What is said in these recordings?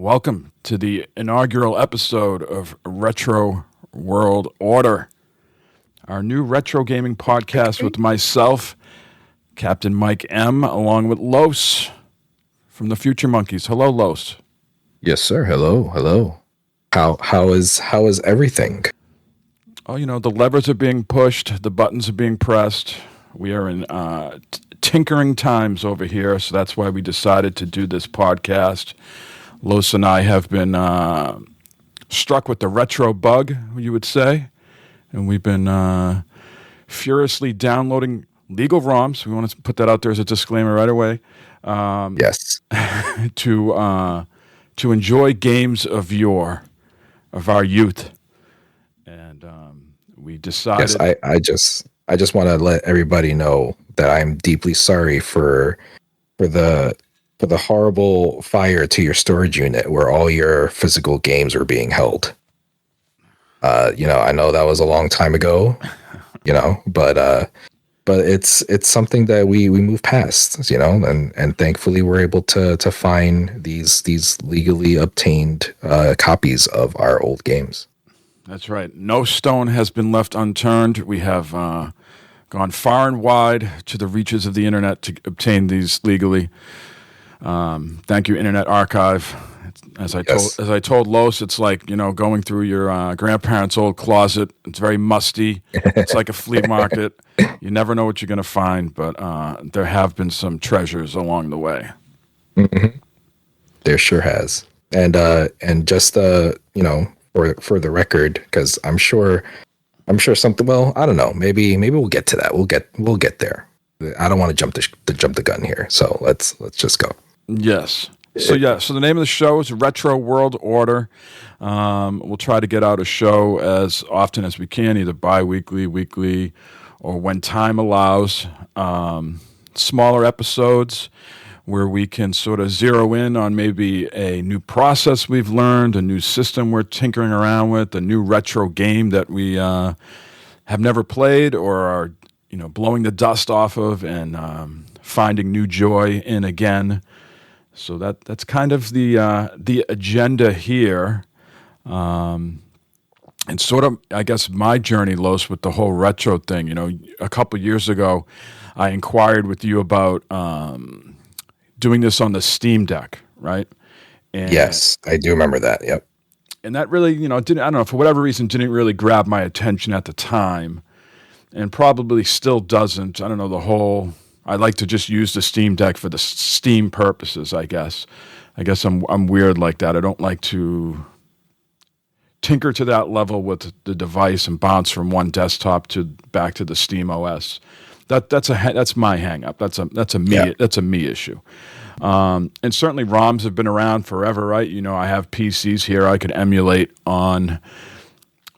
Welcome to the inaugural episode of Retro World Order, our new retro gaming podcast with myself, CapnMikeM, along with Los from the Future Monkeys. Hello, Los. Yes, sir. Hello. How is everything? Oh, the levers are being pushed, the buttons are being pressed. We are in tinkering times over here, so that's why we decided to do this podcast. Los and I have been struck with the retro bug, you would say, and we've been furiously downloading legal ROMs. We want to put that out there as a disclaimer right away. Yes. to enjoy games of our youth, and we decided. Yes, I just want to let everybody know that I'm deeply sorry for the horrible fire to your storage unit where all your physical games were being held. I know that was a long time ago, but it's something that we moved past, and thankfully we're able to find these legally obtained copies of our old games. That's right. No stone has been left unturned. We have gone far and wide to the reaches of the internet to obtain these legally. Thank you, Internet Archive. As I told Los, it's like going through your grandparents' old closet. It's very musty. It's like a flea market. You never know what you're going to find, but there have been some treasures along the way. Mm-hmm. There sure has, and just for the record, because I'm sure something. Well, I don't know. Maybe we'll get to that. We'll get there. I don't want to jump the gun here, so let's just go. Yes. So the name of the show is Retro World Order. We'll try to get out a show as often as we can, either bi-weekly, weekly, or when time allows. Smaller episodes where we can sort of zero in on maybe a new process we've learned, a new system we're tinkering around with, a new retro game that we have never played or are blowing the dust off of and finding new joy in again. So that's kind of the agenda here, and sort of, I guess, my journey, Los, with the whole retro thing. A couple years ago, I inquired with you about doing this on the Steam Deck, right? And, yes, I do remember that. Yep. And that really, didn't, I don't know, for whatever reason, didn't really grab my attention at the time, and probably still doesn't. I don't know, I like to just use the Steam Deck for the Steam purposes, I guess. I guess I'm weird like that. I don't like to tinker to that level with the device and bounce from one desktop back to the Steam OS. That's my hang up. That's a me issue. And certainly ROMs have been around forever, right? I have PCs here I could emulate on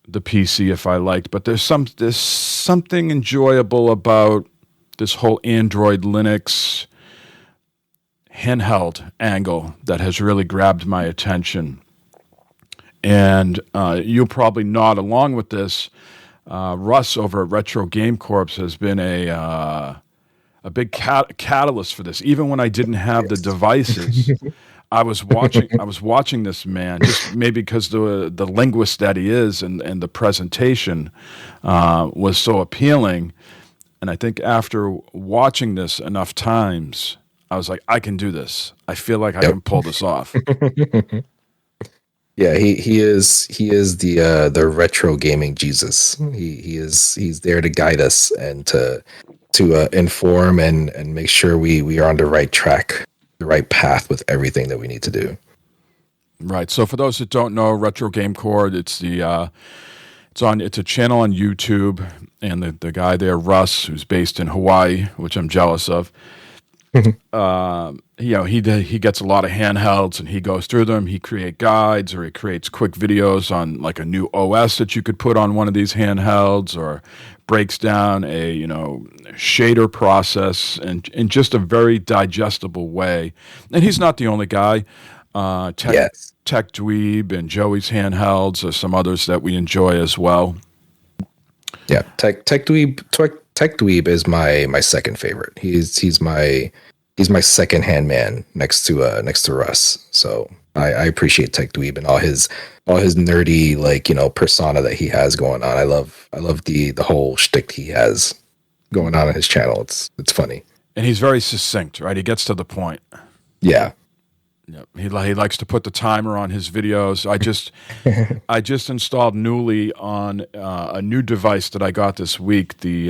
the PC if I liked, but there's something enjoyable about this whole Android Linux handheld angle that has really grabbed my attention. And you'll probably nod along with this. Russ over at Retro Game Corps has been a big catalyst for this. Even when I didn't have the devices, I was watching this man, just maybe because the linguist that he is and the presentation was so appealing. And I think after watching this enough times, I was like, I can do this. I feel like I can pull this off. Yeah, he is the retro gaming Jesus. He's there to guide us and to inform and make sure we are on the right track, the right path with everything that we need to do. Right. So for those that don't know, Retro Game Corps, it's a channel on YouTube, and the guy there, Russ, who's based in Hawaii, which I'm jealous of. He gets a lot of handhelds and he goes through them. He creates guides or he creates quick videos on like a new OS that you could put on one of these handhelds, or breaks down a shader process and in just a very digestible way. And he's not the only guy. Tech Dweeb and Joey's Handhelds are some others that we enjoy as well. Yeah, Tech Dweeb is my second favorite. He's my second hand man next to Russ. So I appreciate Tech Dweeb and all his nerdy, like, persona that he has going on. I love the whole shtick he has going on his channel. It's funny. And he's very succinct, right? He gets to the point. Yeah. Yep. He likes to put the timer on his videos. I just installed newly on a new device that I got this week, the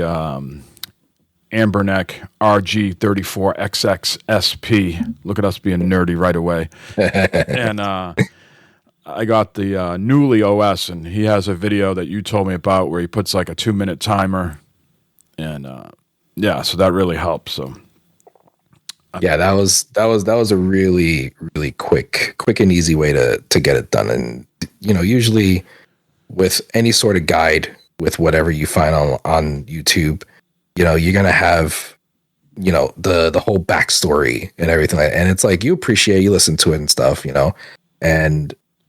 Amberneck RG34XXSP. Look at us being nerdy right away. And I got the Newly OS, and he has a video that you told me about where he puts like a 2-minute timer, and so that really helps. So yeah, that was a really really quick and easy way to get it done. And usually with any sort of guide with whatever you find on YouTube, you're gonna have the whole backstory and everything, and it's like you appreciate, you listen to it and stuff,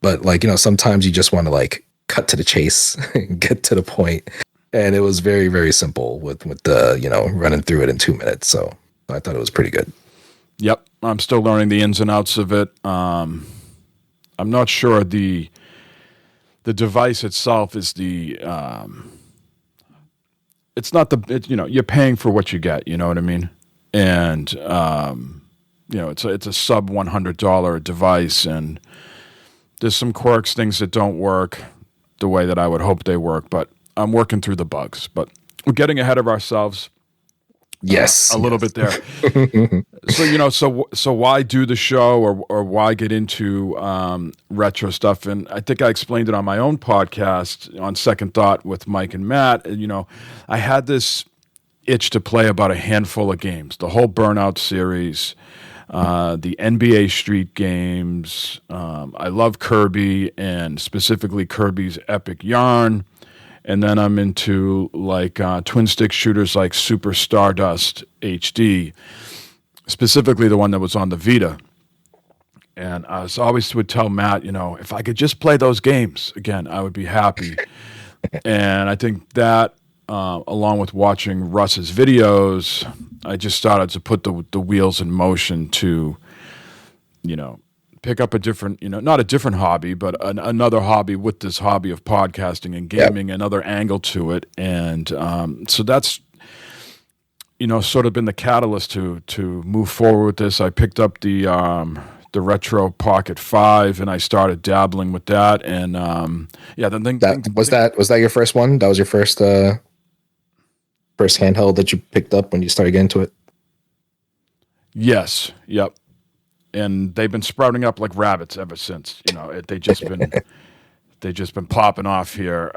but like sometimes you just want to like cut to the chase and get to the point. And it was very very simple with the running through it in 2 minutes. So I thought it was pretty good. Yep, I'm still learning the ins and outs of it. I'm not sure the device itself is the. It's not you're paying for what you get. You know what I mean? And it's a sub $100 device, and there's some quirks, things that don't work the way that I would hope they work. But I'm working through the bugs. But we're getting ahead of ourselves. Yes, a little bit there. So why do the show, or why get into retro stuff? And I think I explained it on my own podcast on Second Thought with Mike and Matt. I had this itch to play about a handful of games, the whole Burnout series, the NBA Street games. I love Kirby, and specifically Kirby's Epic Yarn. And then I'm into like twin stick shooters like Super Stardust HD, specifically the one that was on the Vita. And I was always would tell Matt, if I could just play those games again, I would be happy. And I think that, along with watching Russ's videos, I just started to put the wheels in motion to, pick up a different, not a different hobby, but another hobby with this hobby of podcasting and gaming, yep. Another angle to it. And so that's, sort of been the catalyst to move forward with this. I picked up the Retro Pocket 5, and I started dabbling with that. And was that your first one? That was your first handheld that you picked up when you started getting into it? Yes. Yep. And they've been sprouting up like rabbits ever since. They just been popping off here,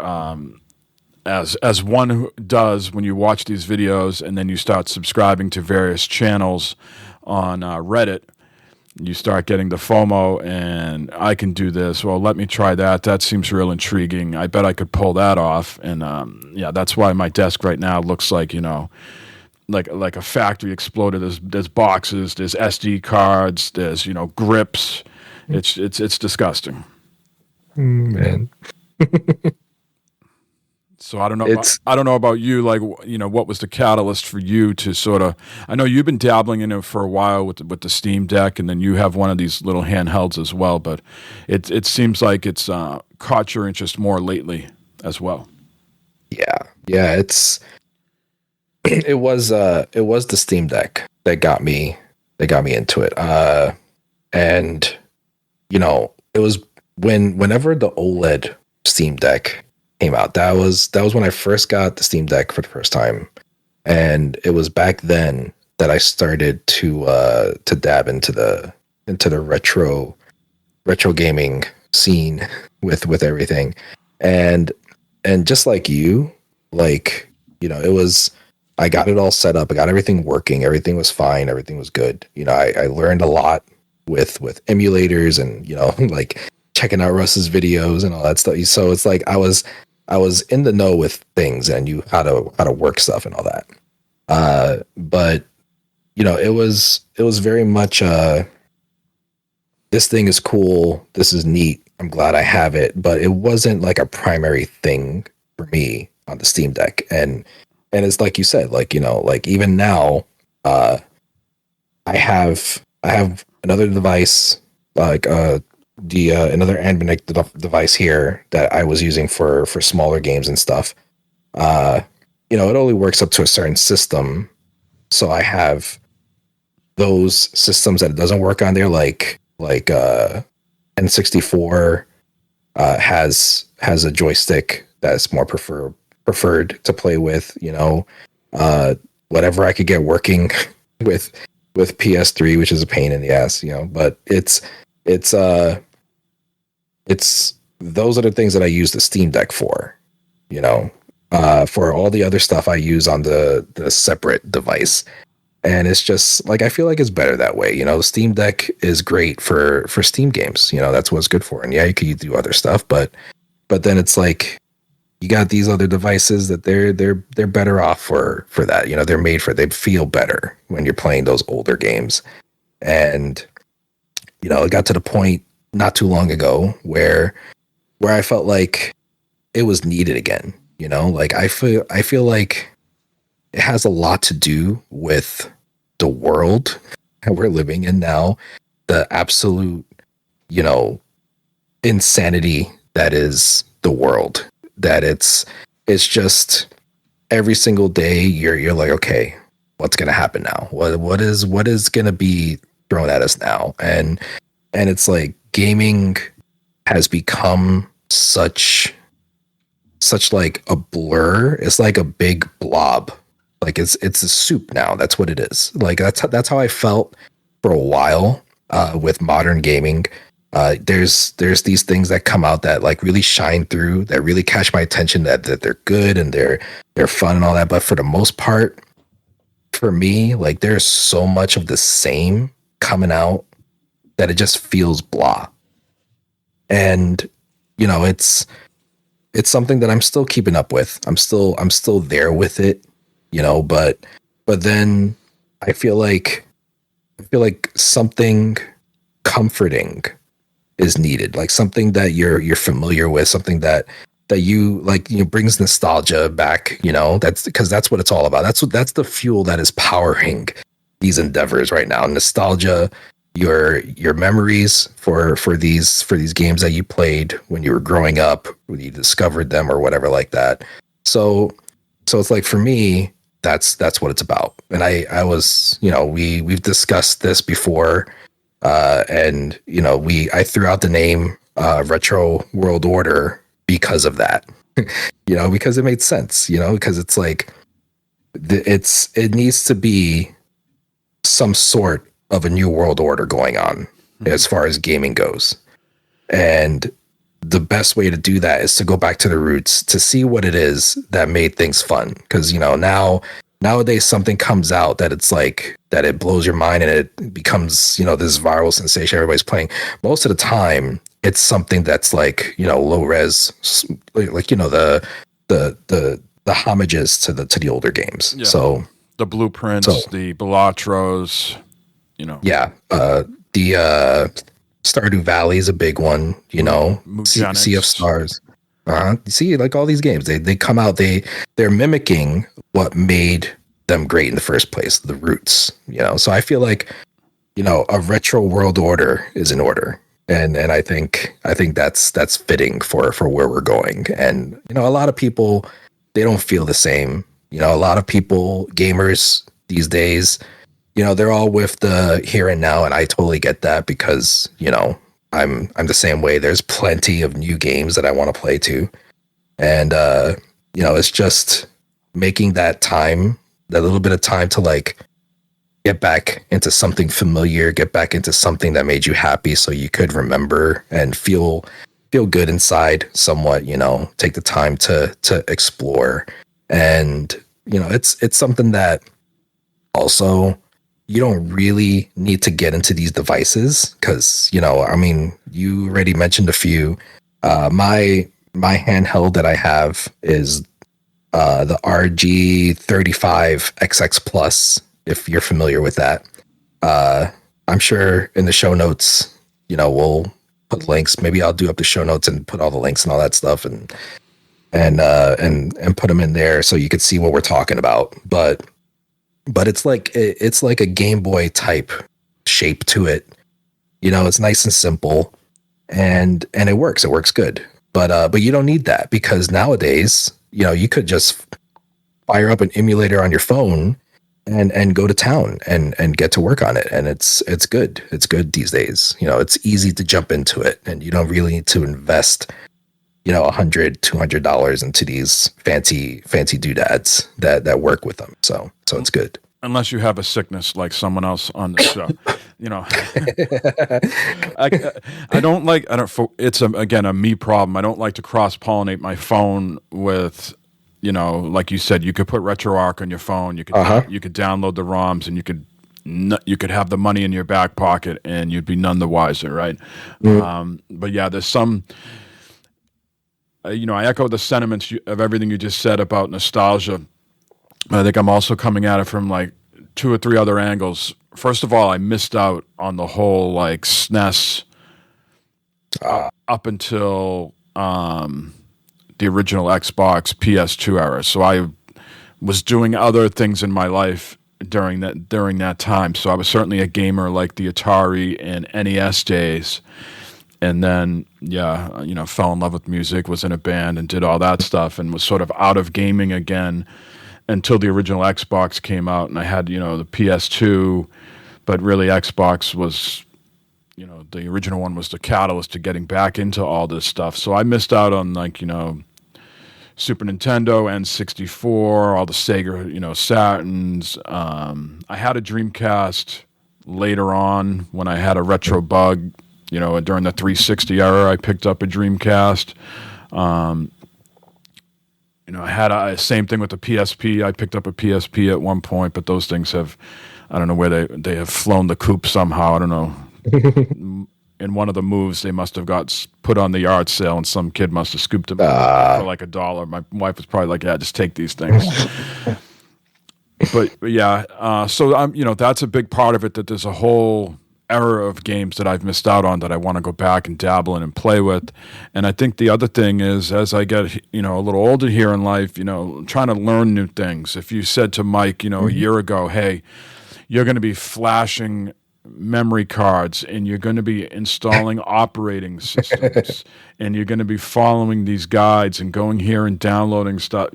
as one does when you watch these videos, and then you start subscribing to various channels on Reddit. You start getting the FOMO, and I can do this. Well, let me try that. That seems real intriguing. I bet I could pull that off. And that's why my desk right now looks like like a factory exploded. There's boxes, there's SD cards, there's grips. It's disgusting. Man. So I don't know about you. Like, what was the catalyst for you to sort of? I know you've been dabbling in it for a while with the Steam Deck, and then you have one of these little handhelds as well. But it seems like it's caught your interest more lately as well. Yeah. It was the Steam Deck that got me into it. And it was whenever the OLED Steam Deck came out. That was when I first got the Steam Deck for the first time. And it was back then that I started to dab into the retro gaming scene with everything. And just like you, it was, I got it all set up. I got everything working. Everything was fine. Everything was good. I learned a lot with emulators and, like checking out Russ's videos and all that stuff. So it's like I was in the know with things and knew how to work stuff and all that. But it was very much this thing is cool. This is neat. I'm glad I have it, but it wasn't like a primary thing for me on the Steam Deck. And it's like you said, like even now, I have another device, like another Anbinic device here that I was using for smaller games and stuff. It only works up to a certain system, so I have those systems that it doesn't work on there, like N64 has a joystick that's more preferred to play with. Whatever I could get working with PS3, which is a pain in the ass. But it's those are the things that I use the Steam Deck for. For all the other stuff I use on the separate device. And it's just like, I feel like it's better that way. The Steam Deck is great for Steam games. That's what it's good for. And yeah, you could do other stuff, but then it's like, you got these other devices that they're better off for that. They're made for, they feel better when you're playing those older games. And, it got to the point not too long ago where I felt like it was needed again. Like I feel like it has a lot to do with the world that we're living in now, the absolute, insanity that is the world, that it's just every single day you're like, okay, what's going to happen now? What is going to be thrown at us now? And it's like gaming has become such like a blur. It's like a big blob. Like it's a soup now. That's what it is. Like that's how I felt for a while with modern gaming. There's these things that come out that like really shine through, that really catch my attention, that they're good and they're fun and all that. But for the most part, for me, like there's so much of the same coming out that it just feels blah. And it's something that I'm still keeping up with. I'm still there with it, but then I feel like something comforting is needed, like something that you're familiar with, something that you like, brings nostalgia back. That's because that's what it's all about. That's the fuel that is powering these endeavors right now. Nostalgia, your memories for these games that you played when you were growing up, when you discovered them or whatever like that. So it's like, for me, that's what it's about. And I was, we've discussed this before. And I threw out the name Retro World Order because of that. Because it made sense, because it's like it needs to be some sort of a new world order going on as far as gaming goes. And the best way to do that is to go back to the roots, to see what it is that made things fun. Because nowadays something comes out that it's like that it blows your mind and it becomes this viral sensation everybody's playing. Most of the time it's something that's like low res, like the homages to the older games. Yeah. So the blueprints, the Balatros, yeah, the Stardew Valley is a big one. Sea of Stars. You see, like all these games, they come out, they're mimicking what made them great in the first place, the roots. So I feel like a retro world order is in order, and I think that's fitting for where we're going. And a lot of people, they don't feel the same. A lot of people, gamers these days, they're all with the here and now, and I totally get that because I'm the same way. There's plenty of new games that I want to play too, and it's just making that little bit of time to like get back into something familiar, get back into something that made you happy, so you could remember and feel good inside somewhat. Take the time to explore, and it's something that also, you don't really need to get into these devices because, you already mentioned a few. My handheld that I have is the RG35XX Plus, if you're familiar with that. I'm sure in the show notes, we'll put links. Maybe I'll do up the show notes and put all the links and all that stuff and put them in there so you could see what we're talking about. But it's like a Game Boy type shape to it. It's nice and simple, and it works. It works good. But you don't need that, because nowadays, you could just fire up an emulator on your phone and go to town and get to work on it, and it's good. It's good these days. It's easy to jump into it, and you don't really need to invest $100-$200 into these fancy doodads that work with them. So it's good. Unless you have a sickness like someone else on the show. I don't like, it's again a me problem. I don't like to cross pollinate my phone with, like you said, you could put RetroArch on your phone. You could you could download the ROMs, and you could have the money in your back pocket, and you'd be none the wiser, right? But yeah, there's some. I echo the sentiments of everything you just said about nostalgia. I think I'm also coming at it from like 2 or 3 other angles. First of all, I missed out on the whole like SNES up until the original Xbox PS2 era. So I was doing other things in my life during that time. So I was certainly a gamer like the Atari and NES days. And then, fell in love with music, was in a band, and did all that stuff, and was sort of out of gaming again until the original Xbox came out. And I had, the PS2, but really Xbox was, the original one was the catalyst to getting back into all this stuff. So I missed out on Super Nintendo, N64, all the Sega, Saturns. I had a Dreamcast later on when I had a retro bug. During the 360 era, I picked up a Dreamcast. I had a same thing with the PSP. I picked up a PSP at one point, but those things I don't know where they have flown the coop somehow. I don't know. In one of the moves, they must have got put on the yard sale, and some kid must have scooped them for like $1. My wife was probably like, "Yeah, just take these things." but yeah, so I'm, that's a big part of it. That there's a whole era of games that I've missed out on that I want to go back and dabble in and play with. And I think the other thing is, as I get, a little older here in life, trying to learn new things. If you said to Mike, a year ago, hey, you're going to be flashing memory cards, and you're going to be installing operating systems, and you're going to be following these guides and going here and downloading stuff,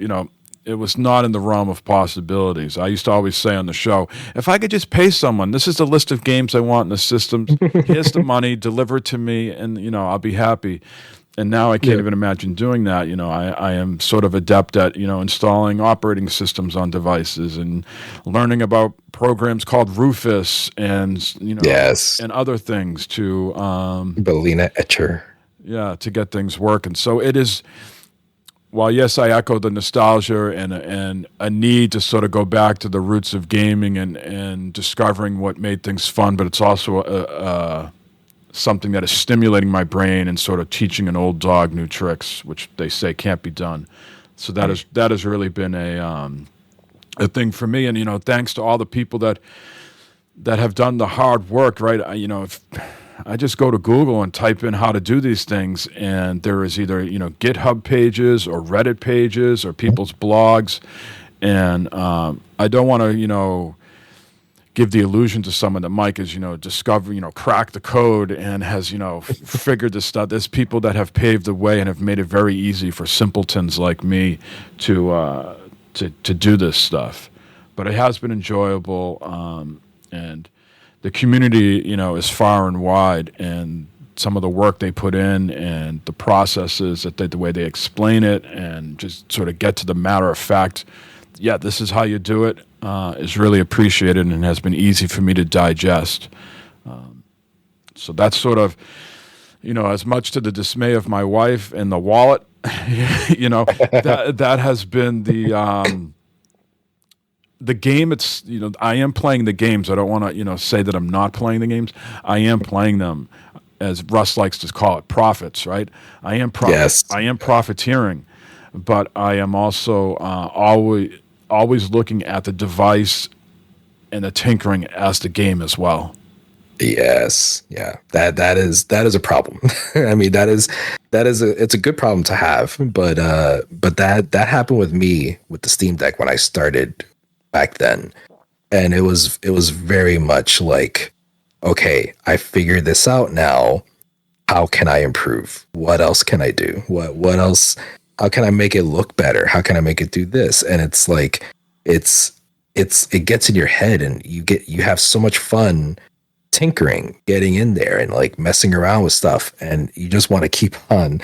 it was not in the realm of possibilities. I used to always say on the show, if I could just pay someone, this is the list of games I want in the systems, here's the money, deliver it to me, and, I'll be happy. And now I can't even imagine doing that. I am sort of adept at, installing operating systems on devices and learning about programs called Rufus and, and other things to... Balena Etcher. Yeah, to get things working. So it is... While yes, I echo the nostalgia and a need to sort of go back to the roots of gaming and discovering what made things fun, but it's also something that is stimulating my brain and sort of teaching an old dog new tricks, which they say can't be done. So that has really been a thing for me. And thanks to all the people that have done the hard work, right? If I just go to Google and type in how to do these things, and there is either, GitHub pages or Reddit pages or people's blogs. And I don't want to, give the illusion to someone that Mike has, discovered, cracked the code and has, figured this stuff. There's people that have paved the way and have made it very easy for simpletons like me to do this stuff. But it has been enjoyable, and the community, is far and wide, and some of the work they put in and the processes the way they explain it and just sort of get to the matter of fact, yeah, this is how you do it, is really appreciated and has been easy for me to digest. So that's sort of, as much to the dismay of my wife and the wallet, that has been the game. It's, I am playing the games. I don't want to, say that I'm not playing the games. I am playing them, as Russ likes to call it, profits, right? I am profiteering, but I am also always looking at the device and the tinkering as the game as well. Yes. Yeah. That is a problem. I mean, it's a good problem to have, but that happened with me with the Steam Deck when I started back then. And it was very much like, okay, I figured this out now. how can I improve? What else can I do? What else? How can I make it look better? How can I make it do this? And it's like it's it gets in your head, and you have so much fun tinkering, getting in there and like messing around with stuff, and you just want to keep on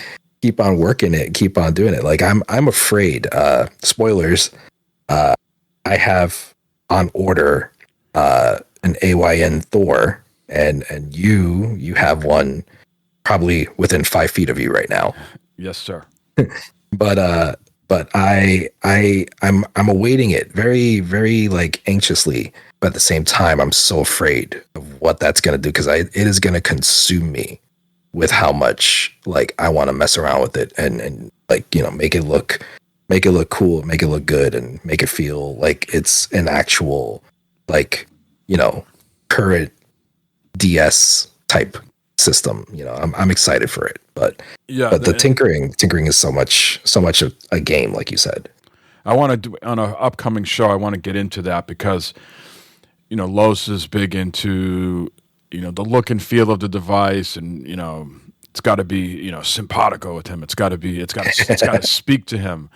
working it, keep on doing it. Like I'm afraid. Spoilers. I have on order an AYN Thor, and you have one probably within 5 feet of you right now. Yes, sir. But I'm awaiting it very, very like anxiously. But at the same time, I'm so afraid of what that's gonna do, because it is gonna consume me with how much like I want to mess around with it, and like, you know, make it look cool, make it look good, and make it feel like it's an actual, like, you know, current DS type system. You know, I'm excited for it, but the tinkering is so much a game, like you said. I want to do on an upcoming show. I want to get into that because, you know, Los is big into, you know, the look and feel of the device, and, you know, it's got to be, you know, simpatico with him. It's got to speak to him.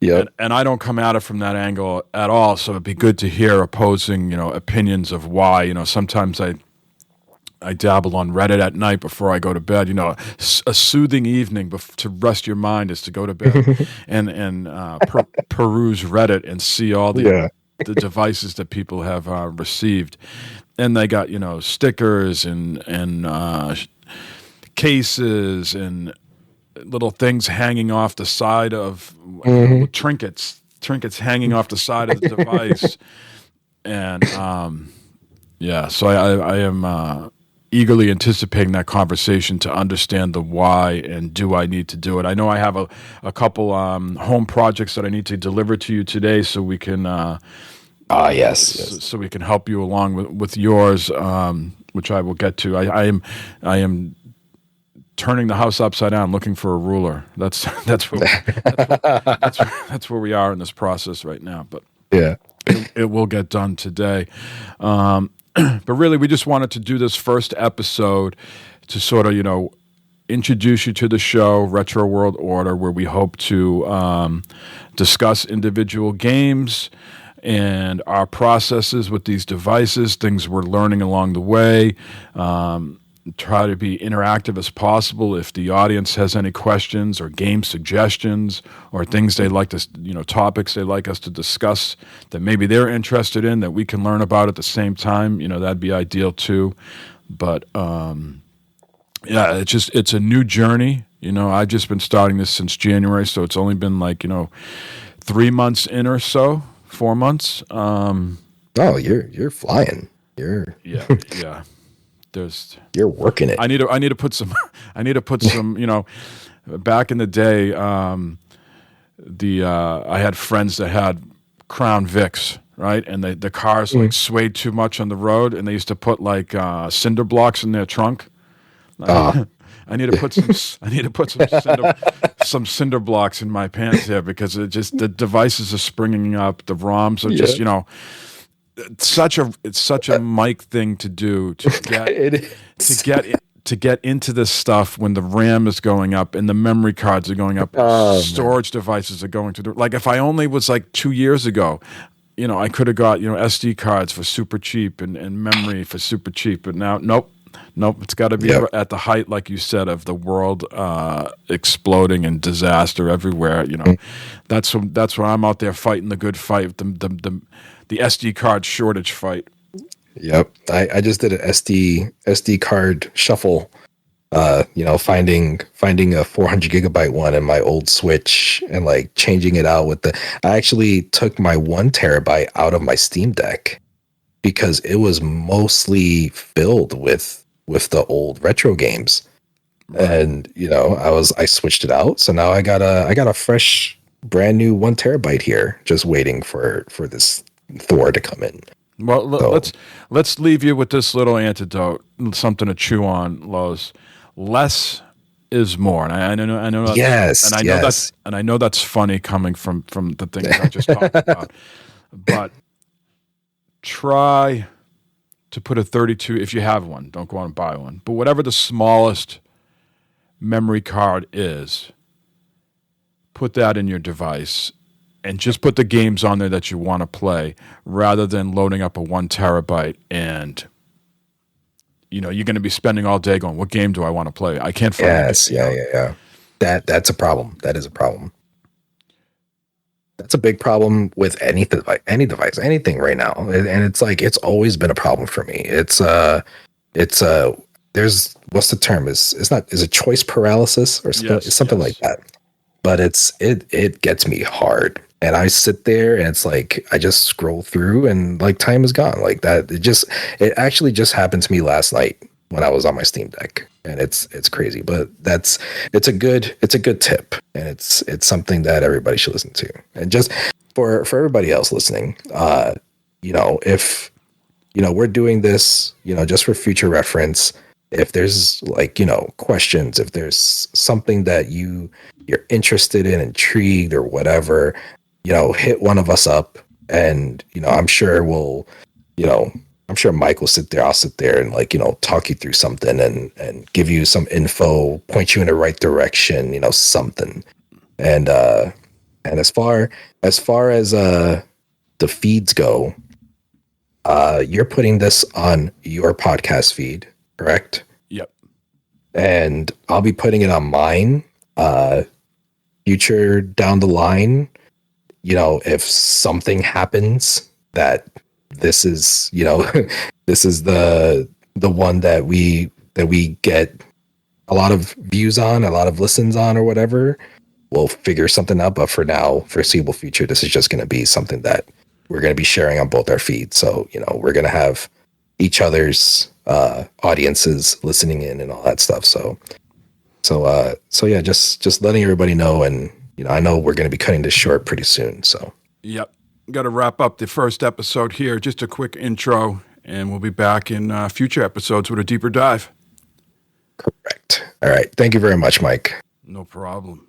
Yeah. And I don't come at it from that angle at all. So it'd be good to hear opposing, you know, opinions of why. You know, sometimes I dabble on Reddit at night before I go to bed. You know, a soothing evening to rest your mind is to go to bed and peruse Reddit and see all the devices that people have received. And they got, you know, stickers and cases and little things hanging off the side of trinkets hanging off the side of the device. And so I am eagerly anticipating that conversation to understand the why and do I need to do it. I know I have a couple home projects that I need to deliver to you today, so we can yes. So we can help you along with yours, which I will get to. I am turning the house upside down, looking for a ruler. That's where we are in this process right now. But yeah, it will get done today. But really, we just wanted to do this first episode to sort of, you know, introduce you to the show, Retro World Order, where we hope to discuss individual games and our processes with these devices, things we're learning along the way. Try to be interactive as possible. If the audience has any questions or game suggestions or things they like to, you know, topics they like us to discuss that maybe they're interested in that we can learn about at the same time, you know, that'd be ideal too. But it's a new journey. You know, I've just been starting this since January, so it's only been like, you know, 3 months in or so, 4 months. You're flying. Yeah. You're working it. I need to put some. You know, back in the day, I had friends that had Crown Vics, right, and the cars like swayed too much on the road, and they used to put like cinder blocks in their trunk. I need to put some cinder blocks in my pants here, because the devices are springing up. The ROMs are just, you know. It's such a Mike thing to do, to get into this stuff when the RAM is going up and the memory cards are going up, storage devices are going through. Like, if I only was like 2 years ago, you know, I could have got, you know, SD cards for super cheap and memory for super cheap. But now, nope. It's got to be at the height, like you said, of the world exploding and disaster everywhere. You know, that's where I'm out there fighting the good fight, the SD card shortage fight. Yep, I just did an SD card shuffle. You know, finding a 400 gigabyte one in my old Switch and like changing it out with I actually took my 1 terabyte out of my Steam Deck because it was mostly filled with the old retro games. Right. And, you know, I switched it out. So now I got a fresh, brand new 1 terabyte here, just waiting for this Thor to come in. Well, let's leave you with this little antidote, something to chew on, Lowe's. Less is more, and I know that's, yes, and I know that's funny coming from the things I just talked about. But try to put a 32, if you have one, don't go out and buy one, but whatever the smallest memory card is, put that in your device, and just put the games on there that you want to play, rather than loading up a 1 terabyte and you're going to be spending all day going, what game do I want to play? I can't find it. Yes, yeah. That's a problem. That is a problem. That's a big problem with any device, anything right now. And it's like, it's always been a problem for me. There's, what's the term? Is it choice paralysis or something, something like that? But it gets me hard. And I sit there and it's like, I just scroll through and like time is gone like that. It actually just happened to me last night when I was on my Steam Deck, and it's crazy, but it's a good tip. And it's something that everybody should listen to. And just for everybody else listening, if, we're doing this, just for future reference, if there's like, questions, if there's something that you're interested in, intrigued or whatever, hit one of us up, and, I'm sure Mike will sit there. I'll sit there and like, talk you through something and give you some info, point you in the right direction, something. And as far as the feeds go, you're putting this on your podcast feed, correct? Yep. And I'll be putting it on mine, future down the line. If something happens that this is, this is the one that we get a lot of views on, a lot of listens on or whatever, we'll figure something out. But for now, foreseeable future, this is just going to be something that we're going to be sharing on both our feeds. So, we're going to have each other's audiences listening in and all that stuff. So yeah, just letting everybody know. And, I know we're going to be cutting this short pretty soon. So, yep. Got to wrap up the first episode here. Just a quick intro, and we'll be back in future episodes with a deeper dive. Correct. All right. Thank you very much, Mike. No problem.